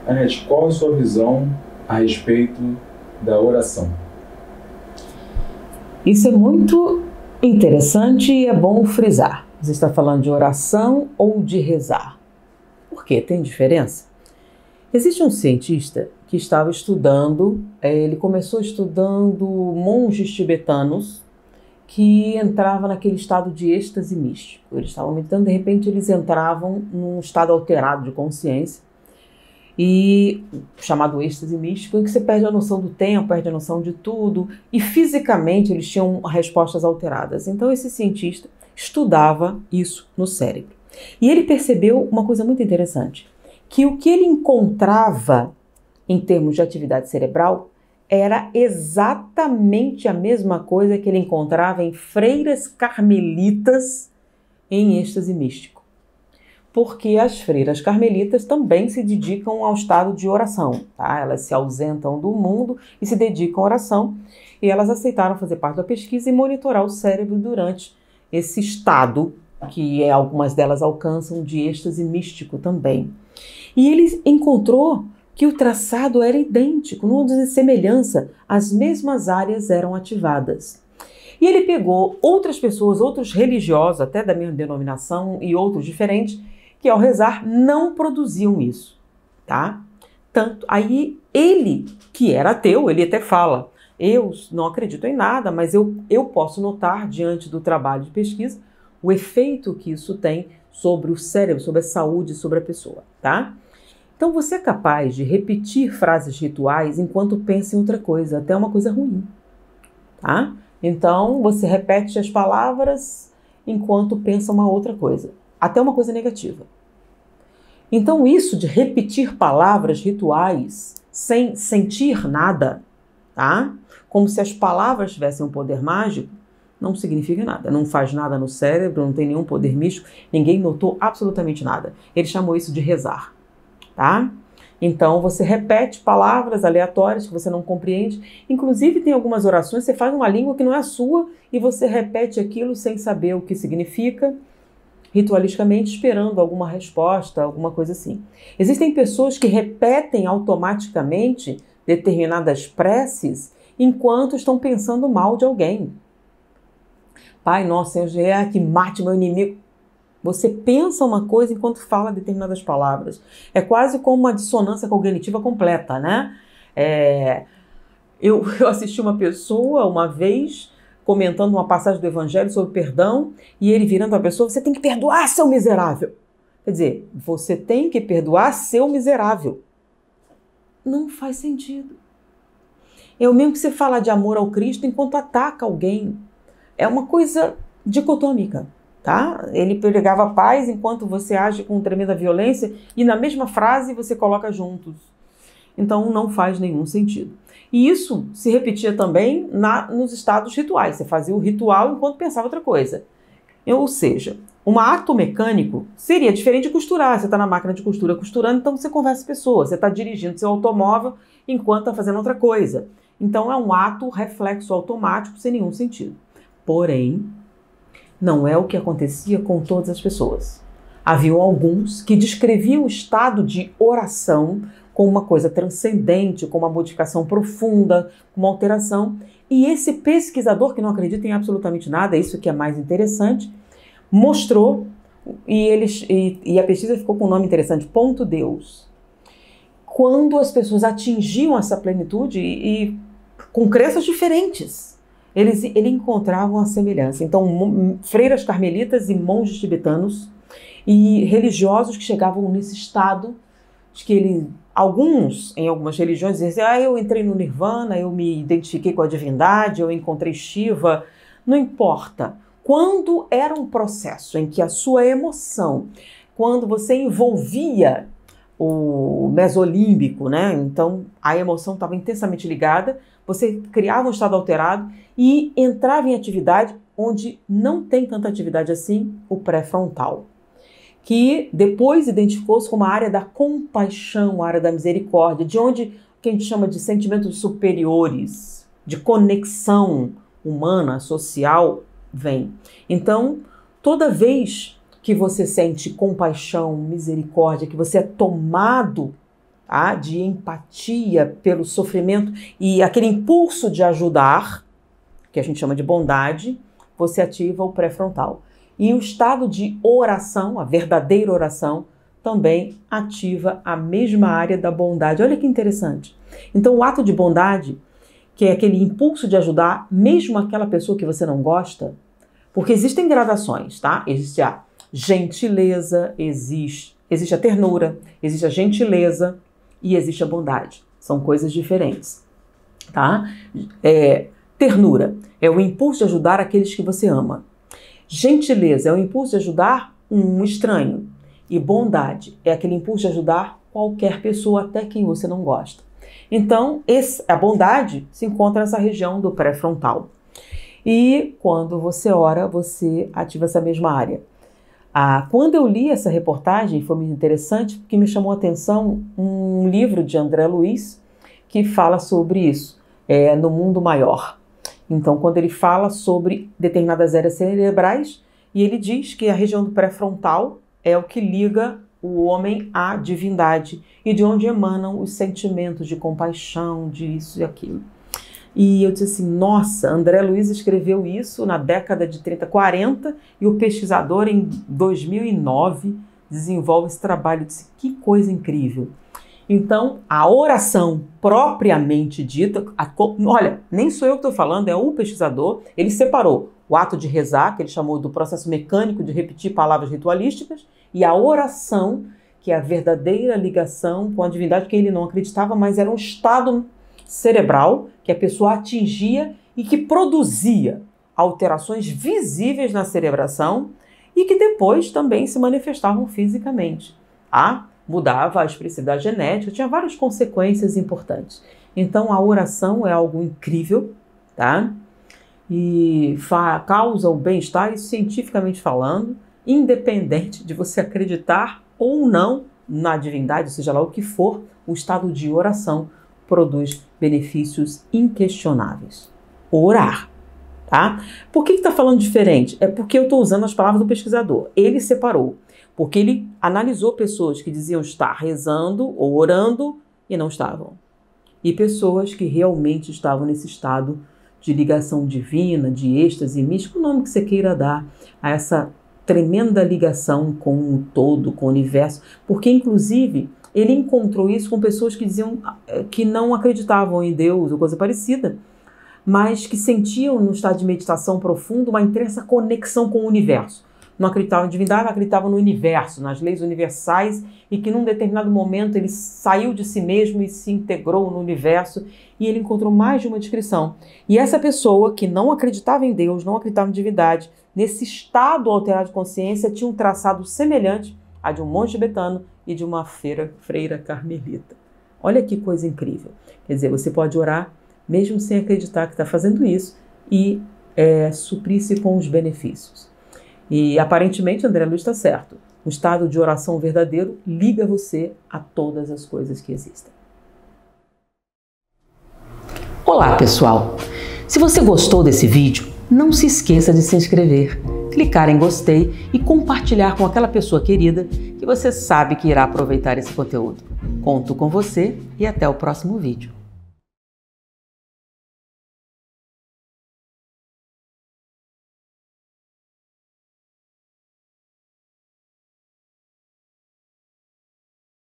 Anete, qual a sua visão a respeito da oração? Isso é muito interessante e é bom frisar. Você está falando de oração ou de rezar? Por quê? Tem diferença? Existe um cientista que estava estudando, ele começou estudando monges tibetanos que entravam naquele estado de êxtase místico. Eles estavam meditando, de repente eles entravam num estado alterado de consciência, e chamado êxtase místico, em que você perde a noção do tempo, perde a noção de tudo, e fisicamente eles tinham respostas alteradas. Então esse cientista estudava isso no cérebro. E ele percebeu uma coisa muito interessante, que o que ele encontrava em termos de atividade cerebral era exatamente a mesma coisa que ele encontrava em freiras carmelitas em êxtase místico. Porque as freiras carmelitas também se dedicam ao estado de oração, tá? Elas se ausentam do mundo e se dedicam à oração, e elas aceitaram fazer parte da pesquisa e monitorar o cérebro durante esse estado, que algumas delas alcançam de êxtase místico também. E ele encontrou que o traçado era idêntico, não houve semelhança, as mesmas áreas eram ativadas. E ele pegou outras pessoas, outros religiosos, até da mesma denominação e outros diferentes, que ao rezar não produziam isso, tá? Tanto, aí ele, que era ateu, ele até fala, eu não acredito em nada, mas eu posso notar, diante do trabalho de pesquisa, o efeito que isso tem sobre o cérebro, sobre a saúde, sobre a pessoa, tá? Então você é capaz de repetir frases rituais enquanto pensa em outra coisa, até uma coisa ruim, tá? Então você repete as palavras enquanto pensa uma outra coisa, até uma coisa negativa. Então isso de repetir palavras rituais sem sentir nada, tá? Como se as palavras tivessem um poder mágico, não significa nada, não faz nada no cérebro, não tem nenhum poder místico, ninguém notou absolutamente nada. Ele chamou isso de rezar, tá? Então você repete palavras aleatórias que você não compreende, inclusive tem algumas orações, você faz uma língua que não é a sua e você repete aquilo sem saber o que significa, ritualisticamente esperando alguma resposta, alguma coisa assim. Existem pessoas que repetem automaticamente determinadas preces enquanto estão pensando mal de alguém. Pai nosso, Senhor, que mate meu inimigo. Você pensa uma coisa enquanto fala determinadas palavras. É quase como uma dissonância cognitiva completa, né? Eu assisti uma pessoa uma vez comentando uma passagem do Evangelho sobre perdão, e ele virando para a pessoa, você tem que perdoar, seu miserável. Quer dizer, você tem que perdoar, seu miserável. Não faz sentido. É o mesmo que você fala de amor ao Cristo enquanto ataca alguém. É uma coisa dicotômica, tá? Ele pregava paz enquanto você age com tremenda violência, e na mesma frase você coloca juntos. Então não faz nenhum sentido. E isso se repetia também nos estados rituais. Você fazia o ritual enquanto pensava outra coisa. Ou seja, um ato mecânico seria diferente de costurar. Você está na máquina de costura costurando, então você conversa com as pessoas. Você está dirigindo seu automóvel enquanto está fazendo outra coisa. Então é um ato reflexo automático sem nenhum sentido. Porém, não é o que acontecia com todas as pessoas. Havia alguns que descreviam o estado de oração com uma coisa transcendente, com uma modificação profunda, com uma alteração. E esse pesquisador, que não acredita em absolutamente nada, isso que é mais interessante, mostrou, e a pesquisa ficou com um nome interessante, Ponto Deus. Quando as pessoas atingiam essa plenitude e com crenças diferentes, ele encontravam a semelhança. Então, freiras carmelitas e monges tibetanos e religiosos que chegavam nesse estado de que alguns, em algumas religiões, dizem, eu entrei no Nirvana, eu me identifiquei com a divindade, eu encontrei Shiva. Não importa. Quando era um processo em que a sua emoção, quando você envolvia o mesolímbico, né? Então a emoção estava intensamente ligada, você criava um estado alterado e entrava em atividade onde não tem tanta atividade assim, o pré-frontal, que depois identificou-se como a área da compaixão, a área da misericórdia, de onde que a gente chama de sentimentos superiores, de conexão humana, social, vem. Então, toda vez que você sente compaixão, misericórdia, que você é tomado tá? De empatia pelo sofrimento e aquele impulso de ajudar, que a gente chama de bondade, você ativa o pré-frontal. E o estado de oração, a verdadeira oração, também ativa a mesma área da bondade. Olha que interessante. Então, o ato de bondade, que é aquele impulso de ajudar, mesmo aquela pessoa que você não gosta, porque existem gradações, tá? Existe a gentileza, existe a ternura, existe a gentileza e existe a bondade. São coisas diferentes, tá? Ternura é o impulso de ajudar aqueles que você ama. Gentileza é o impulso de ajudar um estranho. E bondade é aquele impulso de ajudar qualquer pessoa, até quem você não gosta. Então, a bondade se encontra nessa região do pré-frontal. E quando você ora, você ativa essa mesma área. Quando eu li essa reportagem, foi muito interessante, porque me chamou a atenção um livro de André Luiz, que fala sobre isso, No Mundo Maior. Então, quando ele fala sobre determinadas áreas cerebrais, e ele diz que a região do pré-frontal é o que liga o homem à divindade e de onde emanam os sentimentos de compaixão, disso e aquilo. E eu disse assim, nossa, André Luiz escreveu isso na década de 30, 40 e o pesquisador em 2009 desenvolve esse trabalho. Eu disse, que coisa incrível. Então, a oração propriamente dita, olha, nem sou eu que estou falando, é o pesquisador, ele separou o ato de rezar, que ele chamou do processo mecânico de repetir palavras ritualísticas, e a oração, que é a verdadeira ligação com a divindade, que ele não acreditava, mas era um estado cerebral que a pessoa atingia e que produzia alterações visíveis na cerebração e que depois também se manifestavam fisicamente. Mudava a expressividade genética, tinha várias consequências importantes. Então a oração é algo incrível, tá? E causa o bem-estar, isso cientificamente falando, independente de você acreditar ou não na divindade, seja lá o que for, o estado de oração produz benefícios inquestionáveis. Orar, tá? Por que está falando diferente? É porque eu estou usando as palavras do pesquisador. Ele separou, porque ele analisou pessoas que diziam estar rezando ou orando e não estavam. E pessoas que realmente estavam nesse estado de ligação divina, de êxtase místico, o nome que você queira dar a essa tremenda ligação com o todo, com o universo, porque inclusive ele encontrou isso com pessoas que diziam que não acreditavam em Deus ou coisa parecida, mas que sentiam no estado de meditação profundo uma intensa conexão com o universo. Não acreditavam em divindade, acreditavam no universo, nas leis universais, e que num determinado momento ele saiu de si mesmo e se integrou no universo, e ele encontrou mais de uma descrição. E essa pessoa que não acreditava em Deus, não acreditava em divindade, nesse estado alterado de consciência, tinha um traçado semelhante a de um monge tibetano e de uma freira carmelita. Olha que coisa incrível. Quer dizer, você pode orar mesmo sem acreditar que está fazendo isso e suprir-se com os benefícios. E aparentemente André Luiz está certo. O estado de oração verdadeiro liga você a todas as coisas que existem. Olá, pessoal! Se você gostou desse vídeo, não se esqueça de se inscrever, clicar em gostei e compartilhar com aquela pessoa querida que você sabe que irá aproveitar esse conteúdo. Conto com você e até o próximo vídeo.